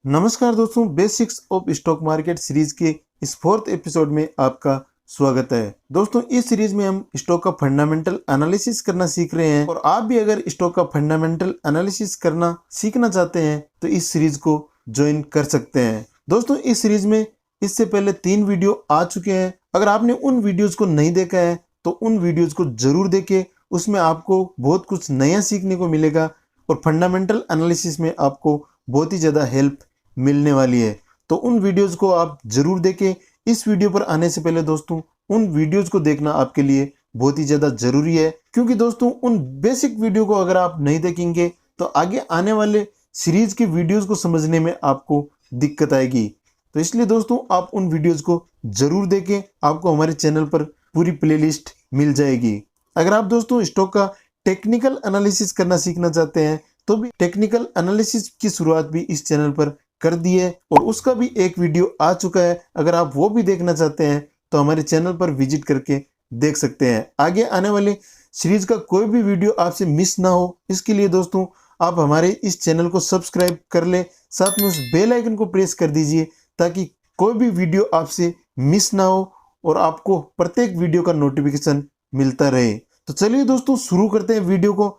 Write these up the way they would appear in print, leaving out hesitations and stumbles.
नमस्कार दोस्तों, basics of stock market series के इस फोर्थ एपिसोड में आपका स्वागत है। दोस्तों, इस सीरीज में हम स्टॉक का फंडामेंटल एनालिसिस करना सीख रहे हैं और आप भी अगर स्टॉक का फंडामेंटल एनालिसिस करना सीखना चाहते हैं तो इस सीरीज को ज्वाइन कर सकते हैं। दोस्तों, इस सीरीज में इससे पहले 3 वीडियो आ चुके हैं। अगर आपने उन वीडियोज को नहीं देखा है तो उन वीडियोज को जरूर देखें, उसमें आपको बहुत कुछ नया सीखने को मिलेगा और फंडामेंटल एनालिसिस में आपको बहुत ही ज़्यादा हेल्प मिलने वाली है। तो उन वीडियोस को आप जरूर देखें। इस वीडियो पर आने से पहले दोस्तों उन वीडियोस को देखना आपके लिए बहुत ही ज़्यादा ज़रूरी है, क्योंकि दोस्तों उन बेसिक वीडियो को अगर आप नहीं देखेंगे तो आगे आने वाले सीरीज के वीडियोस को समझने में आपको दिक्कत आएगी। तो इसलिए दोस्तों आप उन वीडियोस को जरूर देखें, आपको हमारे चैनल पर पूरी प्लेलिस्ट मिल जाएगी। अगर आप दोस्तों स्टॉक का टेक्निकल एनालिसिस करना सीखना चाहते हैं तो भी टेक्निकल एनालिसिस की शुरुआत भी इस चैनल पर कर दी है और उसका भी एक वीडियो आ चुका है। अगर आप वो भी देखना चाहते हैं तो हमारे चैनल पर विजिट करके देख सकते हैं। आगे आने वाले सीरीज का कोई भी वीडियो आपसे मिस ना हो, इसके लिए दोस्तों आप हमारे इस चैनल को सब्सक्राइब कर ले, साथ में उस बेल आइकन को प्रेस कर दीजिए ताकि कोई भी वीडियो आपसे मिस ना हो और आपको प्रत्येक वीडियो का नोटिफिकेशन मिलता रहे। तो चलिए दोस्तों शुरू करते हैं वीडियो को।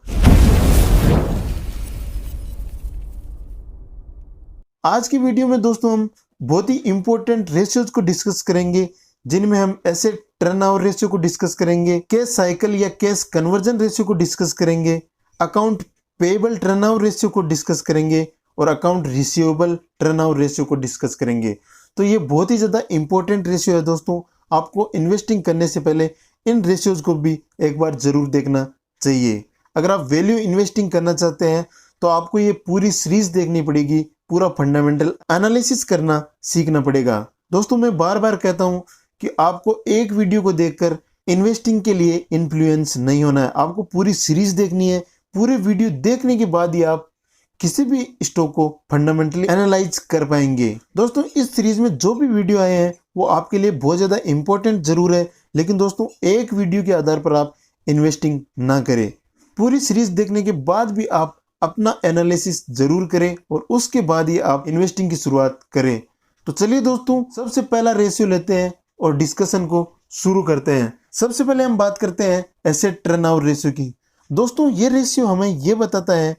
आज की वीडियो में दोस्तों हम बहुत ही इंपॉर्टेंट रेशियोज को डिस्कस करेंगे, जिनमें हम एसेट टर्नओवर रेशियो को डिस्कस करेंगे, कैश साइकिल या कैश कन्वर्जन रेशियो को डिस्कस करेंगे, अकाउंट पेएबल टर्नओवर रेशियो को डिस्कस करेंगे और अकाउंट रिसीवेबल टर्नओवर रेशियो को डिस्कस करेंगे। तो ये बहुत ही ज़्यादा इंपॉर्टेंट रेशियो है दोस्तों। आपको इन्वेस्टिंग करने से पहले इन रेशियोज को भी एक बार जरूर देखना चाहिए। अगर आप वैल्यू इन्वेस्टिंग करना चाहते हैं तो आपको ये पूरी सीरीज देखनी पड़ेगी, पूरा फंडामेंटल एनालिसिस करना सीखना पड़ेगा। दोस्तों मैं बार बार कहता हूं कि आपको एक वीडियो को देखकर इन्वेस्टिंग के लिए इन्फ्लुएंस नहीं होना है, आपको पूरी सीरीज देखनी है। पूरे वीडियो देखने के बाद ही आप किसी भी स्टॉक को फंडामेंटली एनालाइज कर पाएंगे। दोस्तों इस सीरीज में जो भी वीडियो आए हैं वो आपके लिए बहुत ज़्यादा इंपॉर्टेंट जरूर है, लेकिन दोस्तों एक वीडियो के आधार पर आप इन्वेस्टिंग ना करें। पूरी सीरीज देखने के बाद भी आप अपना एनालिसिस जरूर करें और उसके बाद ही आप इन्वेस्टिंग की शुरुआत करें। तो चलिए दोस्तों सबसे पहला रेशियो लेते हैं और डिस्कशन को शुरू करते हैं। सबसे पहले हम बात करते हैं एसेट टर्नओवर रेशियो की। दोस्तों ये रेशियो हमें ये बताता है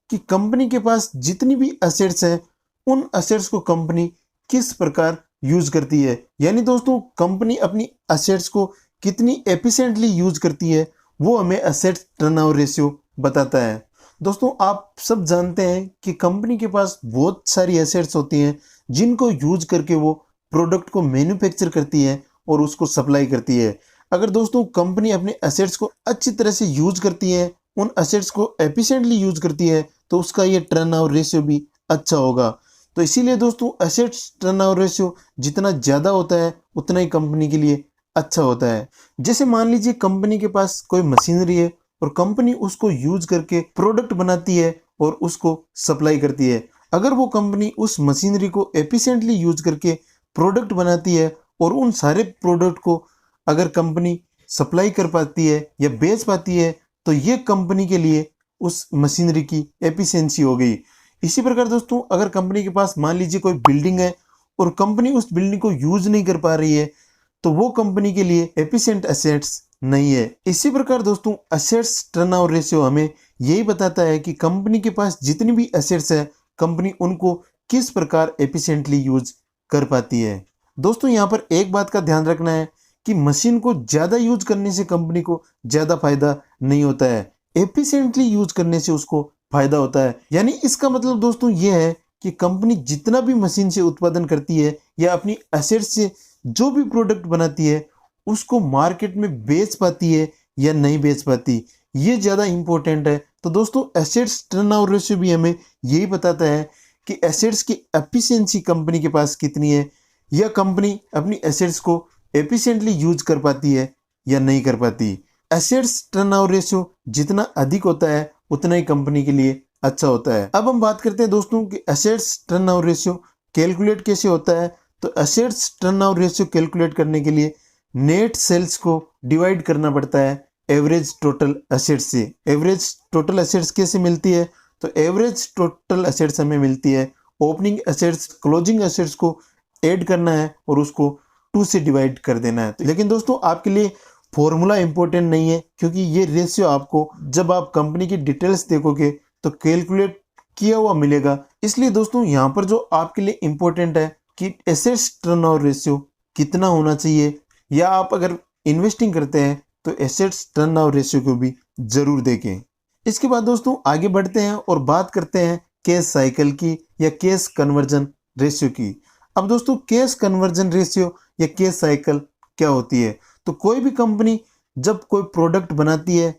कि कंपनी के पास जितनी भी एसेट्स हैं उन एसेट्स को कंपनी किस प्रकार यूज करती है, यानी दोस्तों कंपनी अपनी एसेट्स को कितनी एफिशिएंटली यूज करती है, वो हमें एसेट टर्नओवर रेशियो बताता है। दोस्तों आप सब जानते हैं कि कंपनी के पास बहुत सारी एसेट्स होती हैं जिनको यूज करके वो प्रोडक्ट को मैन्युफैक्चर करती है और उसको सप्लाई करती है। अगर दोस्तों कंपनी अपने एसेट्स को अच्छी तरह से यूज करती है, उन एसेट्स को एफिशिएंटली यूज करती है, तो उसका ये टर्नओवर रेशियो भी अच्छा होगा। तो इसीलिए दोस्तों एसेट्स टर्नओवर रेशियो जितना ज़्यादा होता है उतना ही कंपनी के लिए अच्छा होता है। जैसे मान लीजिए कंपनी के पास कोई मशीनरी है और कंपनी उसको यूज करके प्रोडक्ट बनाती है और उसको सप्लाई करती है। अगर वो कंपनी उस मशीनरी को एफिशिएंटली यूज करके प्रोडक्ट बनाती है और उन सारे प्रोडक्ट को अगर कंपनी सप्लाई कर पाती है या बेच पाती है तो ये कंपनी के लिए उस मशीनरी की एफिशिएंसी हो गई। इसी प्रकार दोस्तों अगर कंपनी के पास मान लीजिए कोई बिल्डिंग है और कंपनी उस बिल्डिंग को यूज नहीं कर पा रही है तो वो कंपनी के लिए एफिशिएंट एसेट्स नहीं है। इसी प्रकार दोस्तों एसेट्स टर्नओवर रेशियो हमें यही बताता है कि कंपनी के पास जितनी भी एसेट्स है कंपनी उनको किस प्रकार एफिशिएंटली यूज कर पाती है। दोस्तों यहाँ पर एक बात का ध्यान रखना है कि मशीन को ज़्यादा यूज करने से कंपनी को ज़्यादा फायदा नहीं होता है, एफिशिएंटली यूज करने से उसको फायदा होता है। यानी इसका मतलब दोस्तों ये है कि कंपनी जितना भी मशीन से उत्पादन करती है या अपनी एसेट्स से जो भी प्रोडक्ट बनाती है उसको मार्केट में बेच पाती है या नहीं बेच पाती, ये ज़्यादा इंपॉर्टेंट है। तो दोस्तों एसेट्स टर्नओवर रेशियो भी हमें यही बताता है कि एसेट्स की एफिशिएंसी कंपनी के पास कितनी है या कंपनी अपनी एसेट्स को एफिशिएंटली यूज कर पाती है या नहीं कर पाती। एसेट्स टर्नओवर रेशियो जितना अधिक होता है उतना ही कंपनी के लिए अच्छा होता है। अब हम बात करते हैं दोस्तों कि एसेट्स टर्नओवर रेशियो कैलकुलेट कैसे होता है। तो एसेट्स टर्नओवर रेशियो कैलकुलेट करने के लिए नेट सेल्स को डिवाइड करना पड़ता है एवरेज टोटल एसेट्स से। एवरेज टोटल एसेट्स कैसे मिलती है? तो एवरेज टोटल एसेट्स हमें मिलती है ओपनिंग एसेट्स क्लोजिंग एसेट्स को ऐड करना है और उसको 2 से डिवाइड कर देना है। लेकिन दोस्तों आपके लिए फॉर्मूला इंपॉर्टेंट नहीं है, क्योंकि ये रेशियो आपको जब आप कंपनी की डिटेल्स देखोगे तो कैलकुलेट किया हुआ मिलेगा। इसलिए दोस्तों यहाँ पर जो आपके लिए इंपॉर्टेंट है कि एसेट्स टर्नओवर रेशियो कितना होना चाहिए, या आप अगर इन्वेस्टिंग करते हैं तो एसेट्स टर्नओवर रेशियो को भी जरूर देखें। इसके बाद दोस्तों आगे बढ़ते हैं और बात करते हैं कैश साइकिल की या कैश कन्वर्जन रेशियो की। अब दोस्तों कैश कन्वर्जन रेशियो या कैश साइकिल क्या होती है? तो कोई भी कंपनी जब कोई प्रोडक्ट बनाती है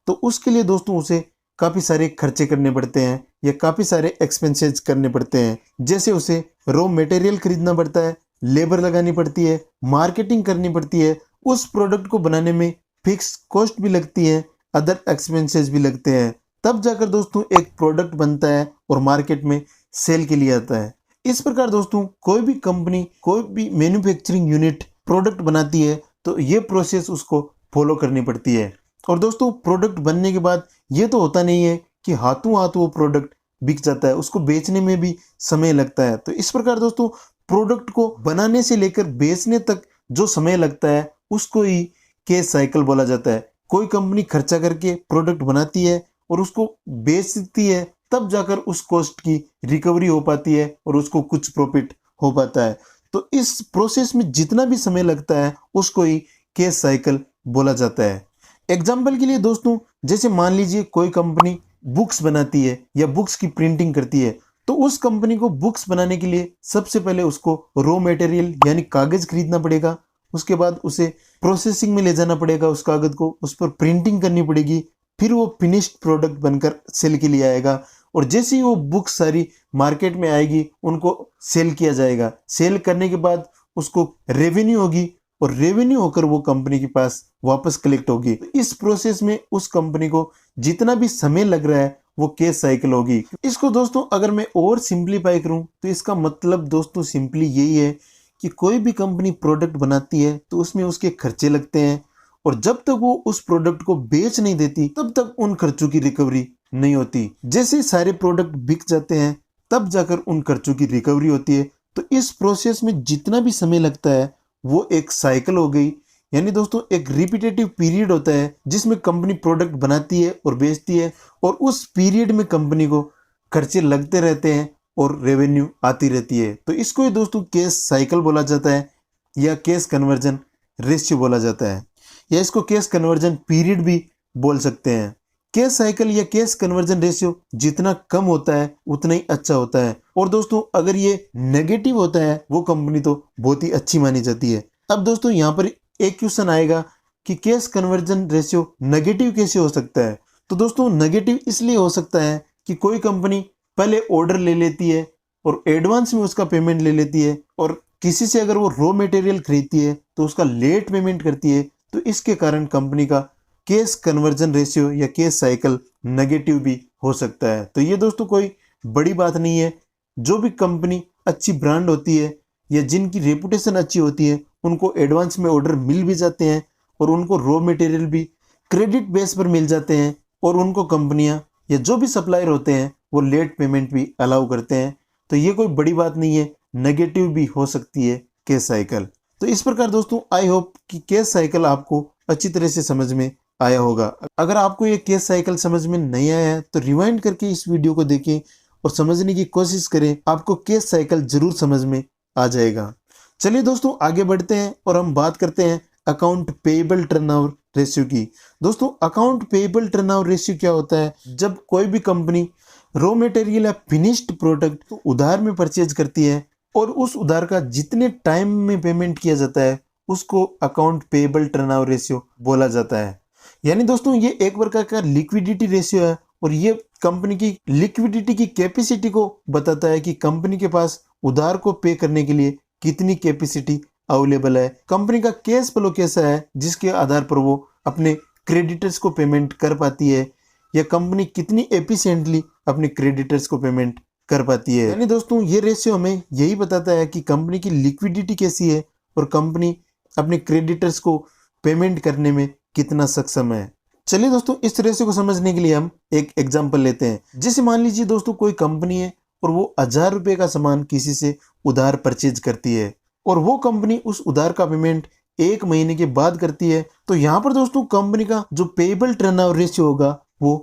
तो उसके लिए दोस्तों उसे काफ़ी सारे खर्चे करने पड़ते हैं या काफ़ी सारे एक्सपेंसेस करने पड़ते हैं। जैसे उसे रॉ मटेरियल खरीदना पड़ता है, लेबर लगानी पड़ती है, मार्केटिंग करनी पड़ती है, उस प्रोडक्ट को बनाने में फिक्स कॉस्ट भी लगती है, अदर एक्सपेंसेस भी लगते हैं। तब जाकर दोस्तों एक प्रोडक्ट बनता है और मार्केट में सेल के लिए आता है। इस प्रकार दोस्तों कोई भी कंपनी कोई भी मैन्युफैक्चरिंग यूनिट प्रोडक्ट बनाती है तो ये प्रोसेस उसको फॉलो करनी पड़ती है। और दोस्तों प्रोडक्ट बनने के बाद ये तो होता नहीं है कि हाथों हाथ वो प्रोडक्ट बिक जाता है, उसको बेचने में भी समय लगता है। तो इस प्रकार दोस्तों प्रोडक्ट को बनाने से लेकर बेचने तक जो समय लगता है उसको ही कैश साइकिल बोला जाता है। कोई कंपनी खर्चा करके प्रोडक्ट बनाती है और उसको बेचती है, तब जाकर उस कॉस्ट की रिकवरी हो पाती है और उसको कुछ प्रॉफिट हो पाता है। तो इस प्रोसेस में जितना भी समय लगता है उसको ही कैश साइकिल बोला जाता है। एग्जाम्पल के लिए दोस्तों जैसे मान लीजिए कोई कंपनी बुक्स बनाती है या बुक्स की प्रिंटिंग करती है, तो उस कंपनी को बुक्स बनाने के लिए सबसे पहले उसको रॉ मटेरियल यानी कागज खरीदना पड़ेगा। उसके बाद उसे प्रोसेसिंग में ले जाना पड़ेगा, उस कागज को उस पर प्रिंटिंग करनी पड़ेगी, फिर वो फिनिश्ड प्रोडक्ट बनकर सेल के लिए आएगा। और जैसे ही वो बुक सारी मार्केट में आएगी उनको सेल किया जाएगा। सेल करने के बाद उसको रेवेन्यू होगी और रेवेन्यू होकर वो कंपनी के पास वापस कलेक्ट होगी। इस प्रोसेस में उस कंपनी को जितना भी समय लग रहा है वो कैश साइकिल होगी। इसको दोस्तों अगर मैं और सिंप्लीफाई करूं तो इसका मतलब दोस्तों सिंपली यही है कि कोई भी कंपनी प्रोडक्ट बनाती है तो उसमें उसके खर्चे लगते हैं, और जब तक वो उस प्रोडक्ट को बेच नहीं देती तब तक उन खर्चों की रिकवरी नहीं होती। जैसे सारे प्रोडक्ट बिक जाते हैं तब जाकर उन खर्चों की रिकवरी होती है। तो इस प्रोसेस में जितना भी समय लगता है वो एक साइकिल हो गई, यानी दोस्तों एक रिपीटेटिव पीरियड होता है जिसमें कंपनी प्रोडक्ट बनाती है और बेचती है, और उस पीरियड में कंपनी को खर्चे लगते रहते हैं और रेवेन्यू आती रहती है। तो इसको ही दोस्तों कैश साइकिल बोला जाता है या कैश कन्वर्जन रेशियो बोला जाता है, या इसको कैश कन्वर्जन पीरियड भी बोल सकते हैं। कैश साइकिल या कैश कन्वर्जन रेशियो जितना कम होता है उतना ही अच्छा होता है। और दोस्तों अगर ये नेगेटिव होता है वो कंपनी तो बहुत ही अच्छी मानी जाती है। अब दोस्तों यहाँ पर एक क्वेश्चन आएगा कि कैश कन्वर्जन रेशियो नेगेटिव कैसे हो सकता है? तो दोस्तों नेगेटिव इसलिए हो सकता है कि कोई कंपनी पहले ऑर्डर ले लेती है और एडवांस में उसका पेमेंट ले लेती है, और किसी से अगर वो रॉ मटेरियल खरीदती है तो उसका लेट पेमेंट करती है। तो इसके कारण कंपनी का कैश कन्वर्जन रेशियो या कैश साइकिल नेगेटिव भी हो सकता है। तो ये दोस्तों कोई बड़ी बात नहीं है। जो भी कंपनी अच्छी ब्रांड होती है या जिनकी रेपुटेशन अच्छी होती है उनको एडवांस में ऑर्डर मिल भी जाते हैं और उनको रॉ मटेरियल भी क्रेडिट बेस पर मिल जाते हैं, और उनको कंपनियां या जो भी सप्लायर होते हैं वो लेट पेमेंट भी अलाउ करते हैं। तो ये कोई बड़ी बात नहीं है, नेगेटिव भी हो सकती है कैश साइकिल। तो इस प्रकार दोस्तों आई होप कि कैश साइकिल आपको अच्छी तरह से समझ में आया होगा। अगर आपको ये कैश साइकिल समझ में नहीं आया है तो रिवाइंड करके इस वीडियो को देखें और समझने की कोशिश करें, आपको कैश साइकिल जरूर समझ में आ जाएगा। चलिए दोस्तों आगे बढ़ते हैं और हम बात करते हैं अकाउंट पेएबल टर्नओवर रेशियो की। दोस्तों अकाउंट पेएबल टर्नओवर रेशियो क्या होता है? जब कोई भी कंपनी रॉ मटेरियल या फिनिश्ड प्रोडक्ट तो उधार में परचेज करती है और उस उधार का जितने टाइम में पेमेंट किया जाता है उसको अकाउंट पेएबल टर्नओवर रेशियो बोला जाता है। यानी दोस्तों ये एक प्रकार का लिक्विडिटी रेशियो है, और ये कंपनी की लिक्विडिटी की कैपेसिटी को बताता है कि कंपनी के पास उधार को पे करने के लिए कितनी कैपेसिटी अवेलेबल है, कंपनी का कैश फ्लो कैसा है जिसके आधार पर वो अपने क्रेडिटर्स को पेमेंट कर पाती है, या कंपनी कितनी एफिशिएंटली अपने क्रेडिटर्स को पेमेंट कर पाती है। यानी दोस्तों ये रेशियो हमें यही बताता है कि कंपनी की लिक्विडिटी कैसी है और कंपनी अपने क्रेडिटर्स को पेमेंट करने में कितना सक्षम है। चलिए दोस्तों इस रेशियो को समझने के लिए हम एक एग्जांपल लेते हैं। जैसे मान लीजिए दोस्तों कोई कंपनी है और वो 1000 रुपये का सामान किसी से उधार परचेज करती है और वो कंपनी उस उधार का पेमेंट 1 महीने के बाद करती है, तो यहाँ पर दोस्तों कंपनी का जो पेएबल टर्नओवर रेशियो होगा वो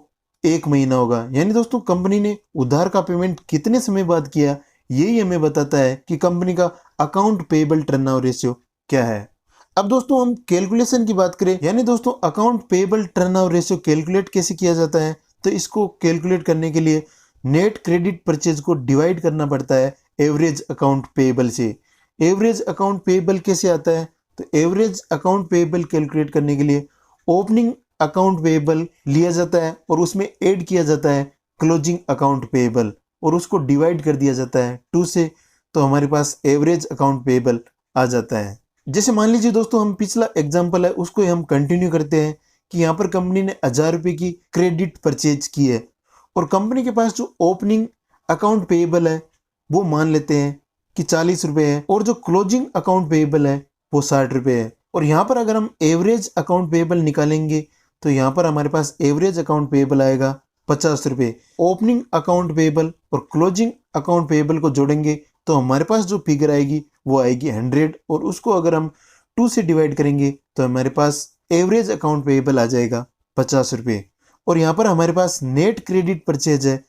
1 महीना होगा। यानी दोस्तों कंपनी ने उधार का पेमेंट कितने समय बाद किया, यही हमें बताता है कि कंपनी का अकाउंट पेएबल टर्नओवर रेशियो क्या है। अब दोस्तों हम कैलकुलेशन की बात करें, यानी दोस्तों account payable turnover ratio calculate कैसे किया जाता है, तो इसको कैलकुलेट करने के लिए नेट क्रेडिट परचेज को डिवाइड करना पड़ता है एवरेज अकाउंट पेएबल से। एवरेज अकाउंट पेएबल कैसे आता है, तो एवरेज अकाउंट पेएबल कैलकुलेट करने के लिए ओपनिंग अकाउंट पेएबल लिया जाता है और उसमें ऐड किया जाता है क्लोजिंग अकाउंट पेएबल और उसको डिवाइड कर दिया जाता है 2 से, तो हमारे पास एवरेज अकाउंट पेएबल आ जाता है। जैसे मान लीजिए दोस्तों हम पिछला एग्जांपल है उसको हम कंटिन्यू करते हैं कि यहाँ पर कंपनी ने 1000 रुपये की क्रेडिट परचेज की है और कंपनी के पास जो ओपनिंग अकाउंट पेएबल है वो मान लेते हैं कि 40 रुपये है और जो क्लोजिंग अकाउंट पेएबल है वो 60 रुपये है। और यहाँ पर अगर हम एवरेज अकाउंट पेएबल निकालेंगे तो यहाँ पर हमारे पास एवरेज अकाउंट पेएबल आएगा 50 रुपये। ओपनिंग अकाउंट पेएबल और क्लोजिंग अकाउंट पेएबल को जोड़ेंगे तो हमारे पास जो फिगर आएगी वो आएगी 100 और उसको अगर हम 2 से डिवाइड करेंगे तो हमारे पास एवरेज अकाउंट पेएबल आ जाएगा 50 रुपये। और यहाँ पर हमारे पास नेट क्रेडिट परचेज है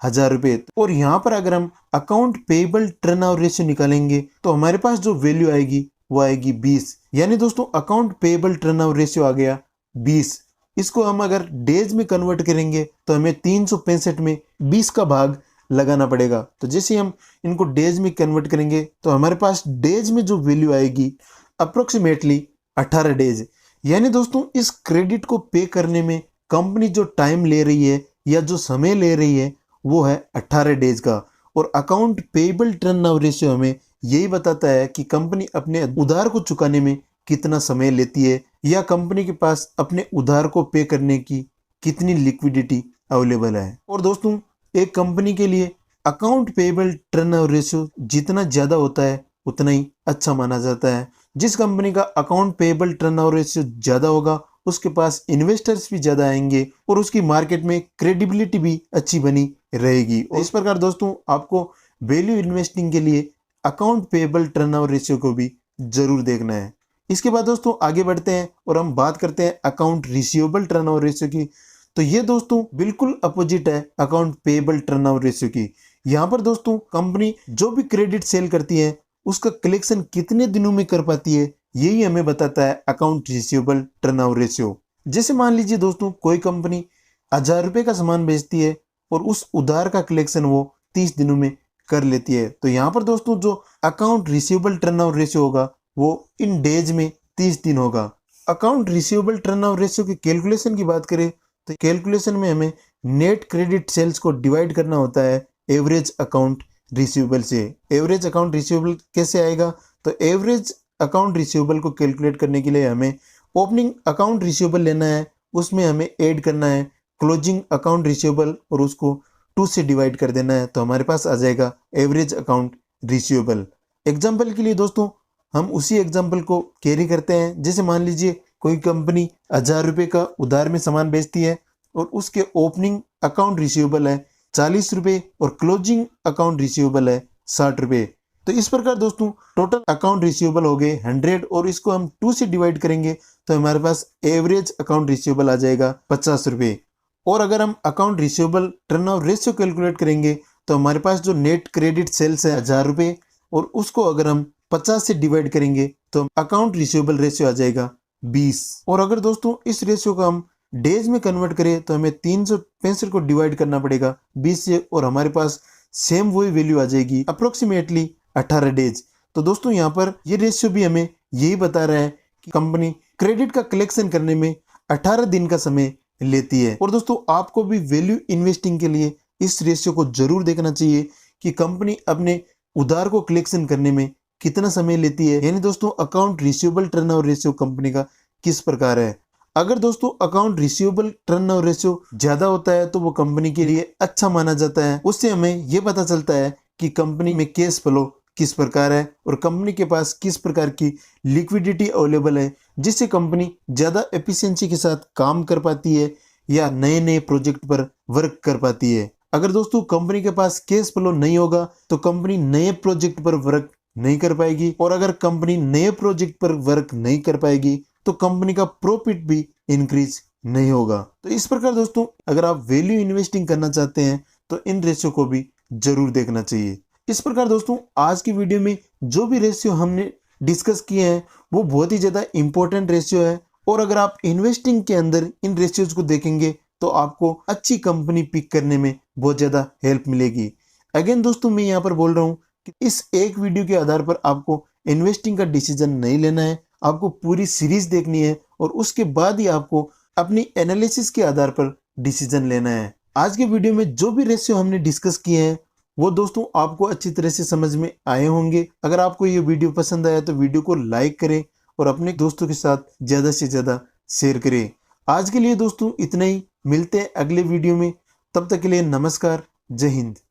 1000 रुपये और यहाँ पर अगर हम अकाउंट पेएबल टर्नओवर रेशियो निकालेंगे तो हमारे पास जो वैल्यू आएगी वो आएगी 20। यानी दोस्तों अकाउंट पेएबल टर्नओवर रेशियो आ गया 20। इसको हम अगर डेज में कन्वर्ट करेंगे तो हमें 365 में 20 का भाग लगाना पड़ेगा। तो जैसे हम इनको डेज में कन्वर्ट करेंगे तो हमारे पास डेज में जो वैल्यू आएगी अप्रोक्सीमेटली 18 डेज। यानी दोस्तों इस क्रेडिट को पे करने में कंपनी जो टाइम ले रही है या जो समय ले रही है वो है 18 डेज का। और अकाउंट पेएबल टर्नओवर रेशियो हमें यही बताता है कि कंपनी अपने उधार को चुकाने में कितना समय लेती है या कंपनी के पास अपने उधार को पे करने की कितनी लिक्विडिटी अवेलेबल है। और दोस्तों एक कंपनी के लिए अकाउंट पेएबल टर्नओवर रेशियो जितना ज़्यादा होता है उतना ही अच्छा माना जाता है। जिस कंपनी का अकाउंट पेएबल टर्नओवर रेशियो ज़्यादा होगा उसके पास इन्वेस्टर्स भी ज़्यादा आएंगे और उसकी मार्केट में क्रेडिबिलिटी भी अच्छी बनी रहेगी। और इस प्रकार दोस्तों आपको वैल्यू इन्वेस्टिंग के लिए अकाउंट पेएबल टर्नओवर रेशियो को भी जरूर देखना है। इसके बाद दोस्तों आगे बढ़ते हैं और हम बात करते हैं अकाउंट रिसीवेबल टर्नओवर रेशियो की। तो ये दोस्तों बिल्कुल अपोजिट है अकाउंट पेएबल टर्नओवर रेशियो की। यहाँ पर दोस्तों कंपनी जो भी क्रेडिट सेल करती है उसका कलेक्शन कितने दिनों में कर पाती है यही हमें बताता है अकाउंट रिसीवेबल टर्नओवर रेशियो। जैसे मान लीजिए दोस्तों कोई कंपनी 1000 रुपये का सामान बेचती है और उस उधार का कलेक्शन वो 30 दिनों में कर लेती है, तो यहाँ पर दोस्तों जो अकाउंट रिसीवेबल टर्नओवर रेशियो होगा वो इन डेज में 30 दिन होगा। अकाउंट रिसीवेबल टर्नओवर रेशियो की कैलकुलेशन की बात करें तो कैलकुलेशन में हमें नेट क्रेडिट सेल्स को डिवाइड करना होता है एवरेज अकाउंट रिसीवेबल से। एवरेज अकाउंट रिसीवेबल कैसे आएगा, तो एवरेज अकाउंट रिसीवेबल को कैलकुलेट करने के लिए हमें ओपनिंग अकाउंट रिसीवेबल लेना है, उसमें हमें ऐड करना है क्लोजिंग अकाउंट रिसीवेबल और उसको 2 से डिवाइड कर देना है, तो हमारे पास आ जाएगा एवरेज अकाउंट रिसीवेबल। एग्जाम्पल के लिए दोस्तों हम उसी एग्जाम्पल को कैरी करते हैं। जैसे मान लीजिए कोई कंपनी 1000 रुपये का उधार में सामान बेचती है और उसके ओपनिंग अकाउंट रिसीवेबल है 40 रुपये और क्लोजिंग अकाउंट रिसीवेबल है 60 रुपये। तो इस प्रकार दोस्तों टोटल अकाउंट रिसीवेबल हो गए 100 और इसको हम 2 से डिवाइड करेंगे तो हमारे पास एवरेज अकाउंट रिसीवेबल आ जाएगा 50 रुपये। और अगर हम account receivable turnover ratio calculate करेंगे तो हमारे पास जो नेट क्रेडिट सेल्स है 1000 रुपये और उसको अगर हम 50 से डिवाइड करेंगे तो अकाउंट रिसीवेबल रेशियो आ जाएगा 20। और अगर दोस्तों इस रेशियो को हम डेज में कन्वर्ट करें तो हमें 365 को डिवाइड करना पड़ेगा 20 से और हमारे पास सेम वही वैल्यू आ जाएगी अप्रोक्सीमेटली 18 डेज। तो दोस्तों यहाँ पर ये रेशियो भी हमें यही बता रहा है कि कंपनी क्रेडिट का कलेक्शन करने में 18 दिन का समय लेती है। और दोस्तों आपको भी वैल्यू इन्वेस्टिंग के लिए इस रेशियो को जरूर देखना चाहिए कि कंपनी अपने उधार को कलेक्शन करने में कितना समय लेती है, यानी दोस्तों account receivable turnover ratio company का किस प्रकार है। अगर दोस्तों अकाउंट रिसीवेबल टर्नओवर रेशियो ज्यादा होता है तो वो कंपनी के लिए अच्छा माना जाता है। उससे हमें ये पता चलता है कि कंपनी में कैश फ्लो किस प्रकार है और कंपनी के पास किस प्रकार की लिक्विडिटी अवेलेबल है, जिससे कंपनी ज़्यादा एफिशिएंसी के साथ काम कर पाती है या नए नए प्रोजेक्ट पर वर्क कर पाती है। अगर दोस्तों कंपनी के पास कैश फ्लो नहीं होगा तो कंपनी नए प्रोजेक्ट पर वर्क नहीं कर पाएगी, और अगर कंपनी नए प्रोजेक्ट पर वर्क नहीं कर पाएगी तो कंपनी का प्रॉफिट भी इंक्रीज नहीं होगा। तो इस प्रकार दोस्तों अगर आप वैल्यू इन्वेस्टिंग करना चाहते हैं तो इन रेशियो को भी जरूर देखना चाहिए। इस प्रकार दोस्तों आज की वीडियो में जो भी रेशियो हमने डिस्कस किए हैं वो बहुत ही ज्यादा इंपॉर्टेंट रेशियो है, और अगर आप इन्वेस्टिंग के अंदर इन रेशियोज को देखेंगे तो आपको अच्छी कंपनी पिक करने में बहुत ज्यादा हेल्प मिलेगी। अगेन दोस्तों मैं यहाँ पर बोल रहा हूँ कि इस एक वीडियो के आधार पर आपको इन्वेस्टिंग का डिसीजन नहीं लेना है, आपको पूरी सीरीज देखनी है और उसके बाद ही आपको अपनी एनालिसिस के आधार पर डिसीजन लेना है। आज के वीडियो में जो भी रेशियो हमने डिस्कस किए हैं वो दोस्तों आपको अच्छी तरह से समझ में आए होंगे। अगर आपको ये वीडियो पसंद आया तो वीडियो को लाइक करें और अपने दोस्तों के साथ ज्यादा से ज्यादा शेयर करें। आज के लिए दोस्तों इतना ही, मिलते हैं अगले वीडियो में, तब तक के लिए नमस्कार, जय हिंद।